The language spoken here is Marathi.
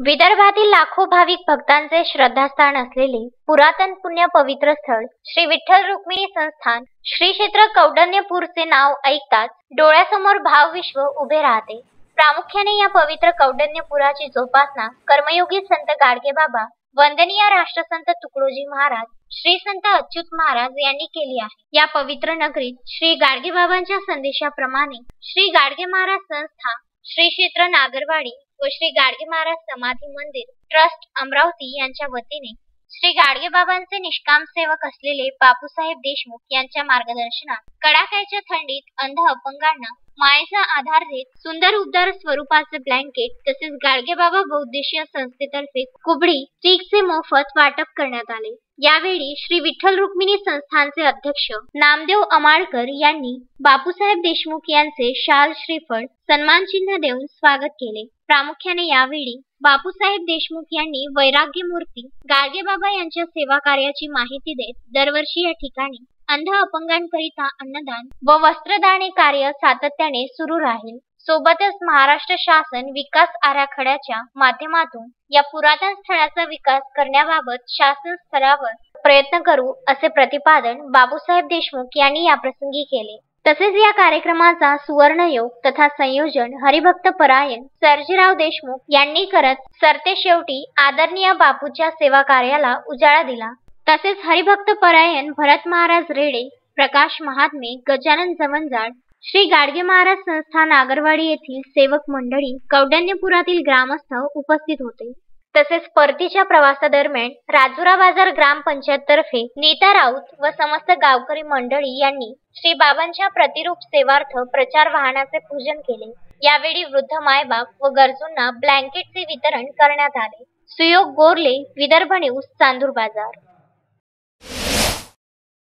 विदर्भातील लाखो भाविक भक्तांचे श्रद्धास्थान असलेले पुरातन पुण्य पवित्र स्थळ श्री विठ्ठल रुक्मिणी संस्थान श्री क्षेत्र कौंडण्यपूरचे नाव ऐकताच डोळ्यासमोर भावविश्व उभे राहते। प्रामुख्याने या पवित्र कौंडण्यपुराची जोपासना कर्मयोगी संत गाडगेबाबा, वंदनीय राष्ट्रसंत तुकडोजी महाराज, श्री संत अच्युत महाराज यांनी केली आहे। या पवित्र नगरीत श्री गाडगेबाबांच्या संदेशाप्रमाणे श्री गाडगे महाराज संस्था, श्री क्षेत्र नागरवाडी व श्री गाडगे महाराज समाधी मंदिर ट्रस्ट अमरावती यांच्या वतीने श्री गाडगेबाबांचे निष्काम सेवक असलेले बापूसाहेब देशमुख यांच्या मार्गदर्शनात कडाक्याच्या थंडीत अंध अपंगांना मायेचा आधार देत सुंदर उबदार स्वरूपाचे ब्लँकेट तसेच गाडगेबाबा बहुउद्देशीय संस्थेतर्फे कुबडी स्टिकचे मोफत वाटप करण्यात आले। यावेळी श्री विठ्ठल रुक्मिणी संस्थानचे अध्यक्ष नामदेव अमाळकर यांनी बापूसाहेब देशमुख यांचे शाल श्रीफळ सन्मान चिन्ह देऊन स्वागत केले। प्रामुख्याने यावेळी बापूसाहेब देशमुख यांनी वैराग्य मूर्ती गाडगेबाबा यांच्या सेवा कार्याची माहिती देत दरवर्षी या ठिकाणी अंध अपंगांकरिता अन्नदान व वस्त्रदान कार्य सातत्याने सुरू राहील। सोबतच महाराष्ट्र शासन विकास आराखड्याच्या माध्यमातून या पुरातन स्थळाचा विकास करण्याबाबत शासन स्तरावर प्रयत्न करू असे प्रतिपादन बापूसाहेब देशमुख यांनी याप्रसंगी केले। तसेच या कार्यक्रमाचा सुवर्णयोग तथा संयोजन हरिभक्त परायण सर्जीराव देशमुख यांनी करत सरतेशेवटी आदरणीय बापूच्या सेवा कार्याला उजाळा दिला। तसेच हरिभक्त परायण भरत महाराज रेडे, प्रकाश महात्मे, गजानन जवंजाळ, श्री गाडगे महाराज संस्था नागरवाडी येथील सेवक मंडळी, कौंडण्यपुरातील ग्रामस्थ उपस्थित होते। तसेच परतीच्या प्रवासादरम्यान राजुरा बाजार ग्रामपंचायत तर्फे नीता राऊत व समस्त गावकरी मंडळी यांनी श्री बाबांच्या प्रतिरूप सेवार्थ प्रचार वाहनाचे पूजन केले। यावेळी वृद्ध मायबाप व गरजूंना ब्लँकेटचे वितरण करण्यात आले। सुयोग गोरले, विदर्भ न्यूज, चांदूर बाजार।